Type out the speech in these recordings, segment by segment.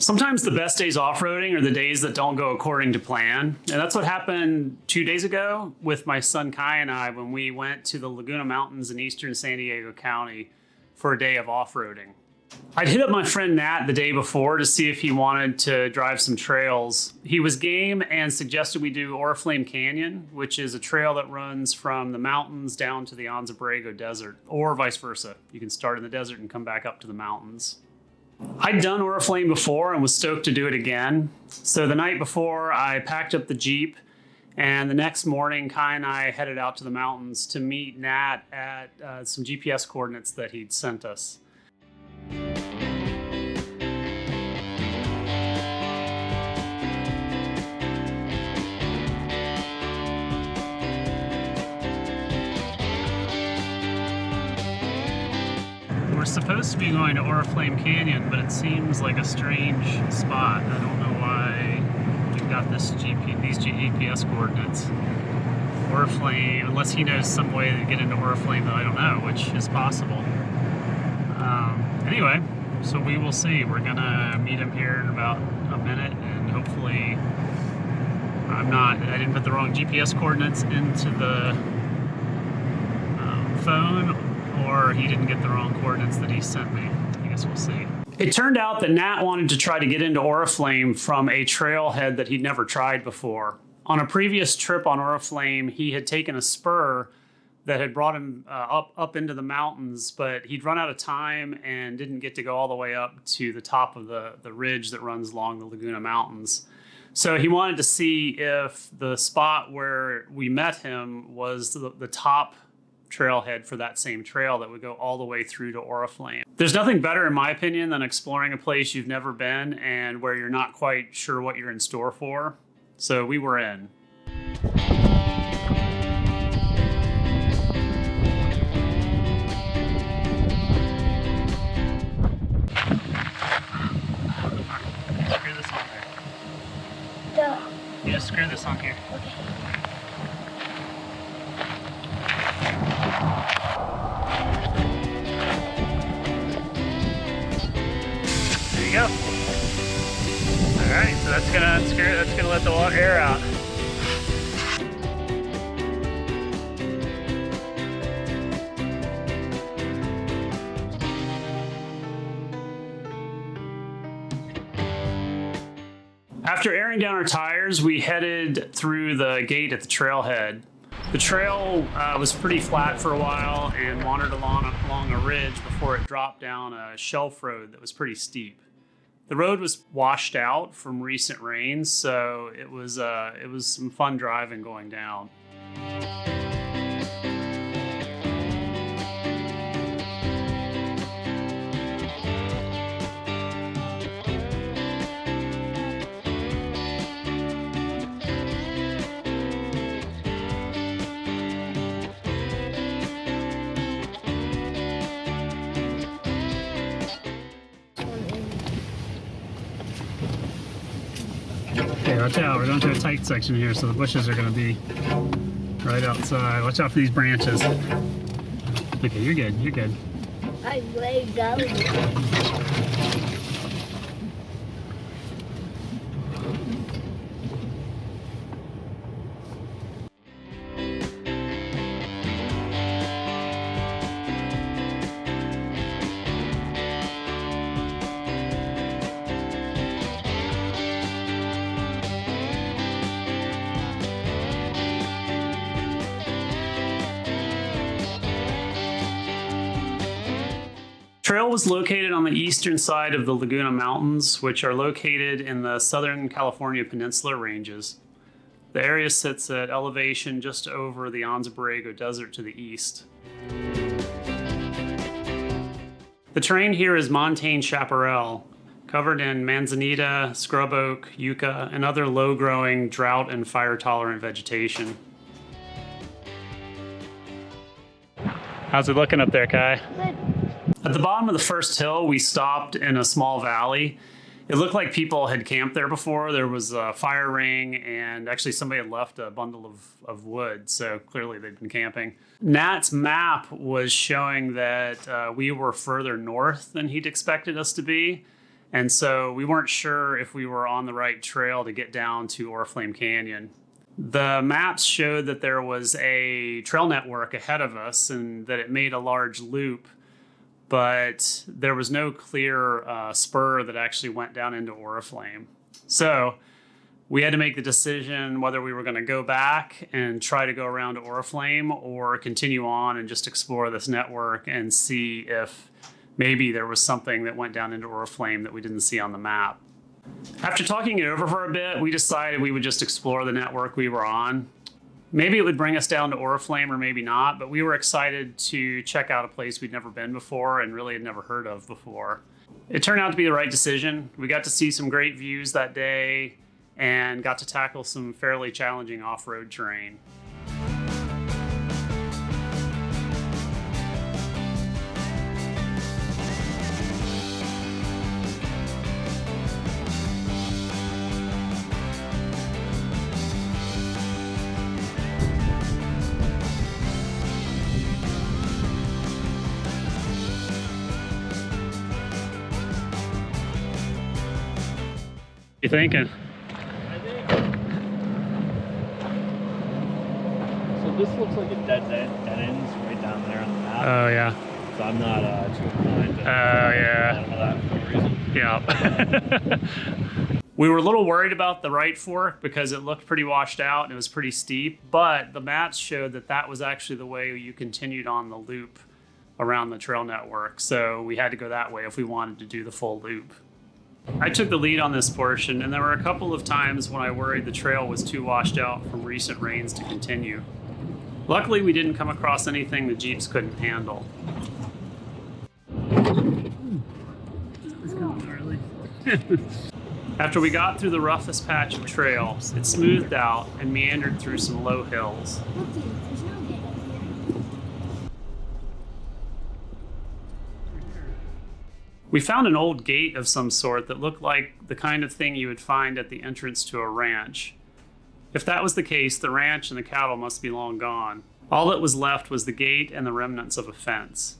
Sometimes the best days off-roading are the days that don't go according to plan. And that's what happened 2 days ago with my son Kai and I when we went to the Laguna Mountains in eastern San Diego County for a day of off-roading. I'd hit up my friend Nat the day before to see if he wanted to drive some trails. He was game and suggested we do Oriflamme Canyon, which is a trail that runs from the mountains down to the Anza-Borrego desert, or vice versa. You can start in the desert and come back up to the mountains. I'd done Oriflamme before and was stoked to do it again. So the night before, I packed up the Jeep, and the next morning, Kai and I headed out to the mountains to meet Nat at some GPS coordinates that he'd sent us. We're supposed to be going to Oriflamme Canyon, but it seems like a strange spot. I don't know why we've got these GPS coordinates. Oriflamme, unless he knows some way to get into Oriflamme that I don't know, which is possible. Anyway, so we will see. We're gonna meet him here in about a minute, and hopefully I didn't put the wrong GPS coordinates into the phone, or he didn't get the wrong coordinates that he sent me. I guess we'll see. It turned out that Nat wanted to try to get into Oriflamme from a trailhead that he'd never tried before. On a previous trip on Oriflamme, he had taken a spur that had brought him up into the mountains, but he'd run out of time and didn't get to go all the way up to the top of the ridge that runs along the Laguna Mountains. So he wanted to see if the spot where we met him was the top trailhead for that same trail that would go all the way through to Oriflamme. There's nothing better, in my opinion, than exploring a place you've never been and where you're not quite sure what you're in store for. So we were in. Screw this on there. You just screw this on here. Okay. There you go. All right, so that's gonna let the air out. After airing down our tires, we headed through the gate at the trailhead. The trail was pretty flat for a while and wandered along a ridge before it dropped down a shelf road that was pretty steep. The road was washed out from recent rains, so it was some fun driving going down. Okay, watch out. We're going to a tight section here, so the bushes are going to be right outside. Watch out for these branches. Okay, you're good. You're good. I'm way down. Trail was located on the eastern side of the Laguna Mountains, which are located in the Southern California Peninsula ranges. The area sits at elevation just over the Anza-Borrego desert to the east. The terrain here is montane chaparral, covered in manzanita, scrub oak, yucca, and other low-growing, drought and fire-tolerant vegetation. How's it looking up there, Kai? Good. At the bottom of the first hill, we stopped in a small valley, It looked like people had camped there before. There was a fire ring, and actually somebody had left a bundle of wood, so clearly they'd been camping. Nat's map was showing that we were further north than he'd expected us to be, and so we weren't sure if we were on the right trail to get down to Oriflamme Canyon. The maps showed that there was a trail network ahead of us and that it made a large loop, but there was no clear spur that actually went down into Oriflamme. So we had to make the decision whether we were going to go back and try to go around to Oriflamme or continue on and just explore this network and see if maybe there was something that went down into Oriflamme that we didn't see on the map. After talking it over for a bit, we decided we would just explore the network we were on. Maybe it would bring us down to Oriflamme or maybe not, but we were excited to check out a place we'd never been before and really had never heard of before. It turned out to be the right decision. We got to see some great views that day and got to tackle some fairly challenging off-road terrain. What are you thinking? I think so. This looks like a dead ends right down there on the map. Oh yeah. So I'm not too inclined to yeah. that for no reason. Yeah. We were a little worried about the right fork because it looked pretty washed out and it was pretty steep, but the maps showed that that was actually the way you continued on the loop around the trail network. So we had to go that way if we wanted to do the full loop. I took the lead on this portion, and there were a couple of times when I worried the trail was too washed out from recent rains to continue. Luckily, we didn't come across anything the Jeeps couldn't handle. It's going gnarly. After we got through the roughest patch of trail, it smoothed out and meandered through some low hills. We found an old gate of some sort that looked like the kind of thing you would find at the entrance to a ranch. If that was the case, the ranch and the cattle must be long gone. All that was left was the gate and the remnants of a fence.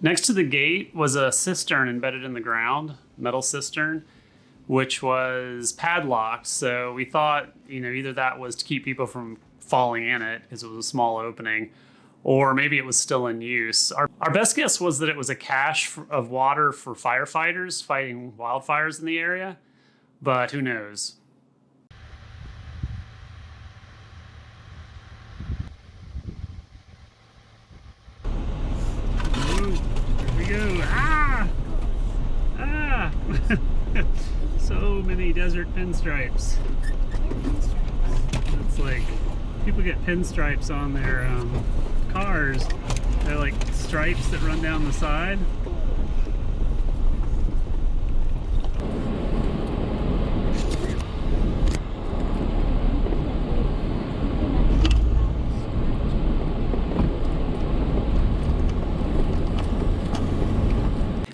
Next to the gate was a cistern embedded in the ground, metal cistern, which was padlocked. So we thought, either that was to keep people from falling in it because it was a small opening, or maybe it was still in use. Our best guess was that it was a cache of water for firefighters fighting wildfires in the area, but who knows? Ooh, here we go. Ah! Ah! So many desert pinstripes. It's like people get pinstripes on their cars. They're like stripes that run down the side.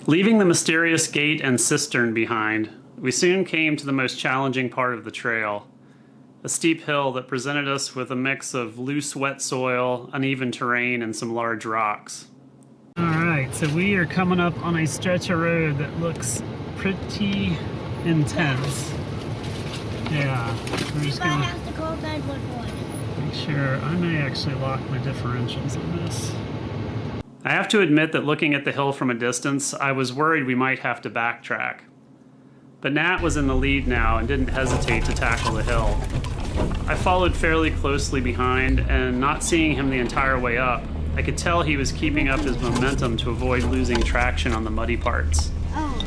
Leaving the mysterious gate and cistern behind, we soon came to the most challenging part of the trail. A steep hill that presented us with a mix of loose, wet soil, uneven terrain, and some large rocks. All right, so we are coming up on a stretch of road that looks pretty intense. Yeah, we're just gonna have to call 911. make sure. I may actually lock my differentials on this. I have to admit that looking at the hill from a distance, I was worried we might have to backtrack. But Nat was in the lead now and didn't hesitate to tackle the hill. I followed fairly closely behind, and not seeing him the entire way up, I could tell he was keeping up his momentum to avoid losing traction on the muddy parts. Oh.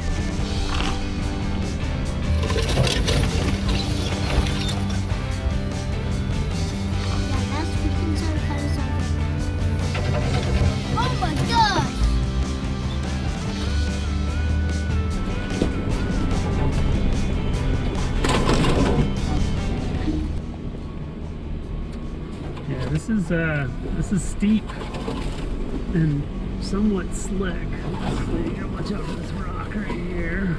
Oh my gosh! This is steep and somewhat slick. So you gotta watch out for this rock right here.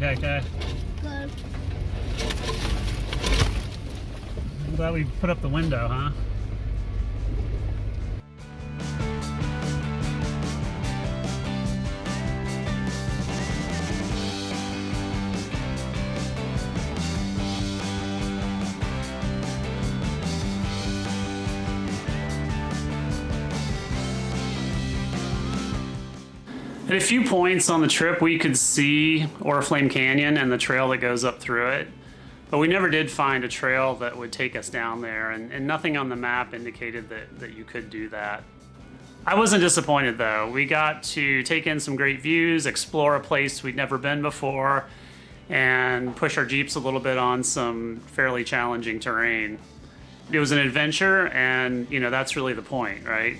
Okay. Good. I'm glad we put up the window, huh? At a few points on the trip, we could see Oriflamme Canyon and the trail that goes up through it, but we never did find a trail that would take us down there, and nothing on the map indicated that you could do that. I wasn't disappointed though. We got to take in some great views, explore a place we'd never been before, and push our Jeeps a little bit on some fairly challenging terrain. It was an adventure, and that's really the point, right?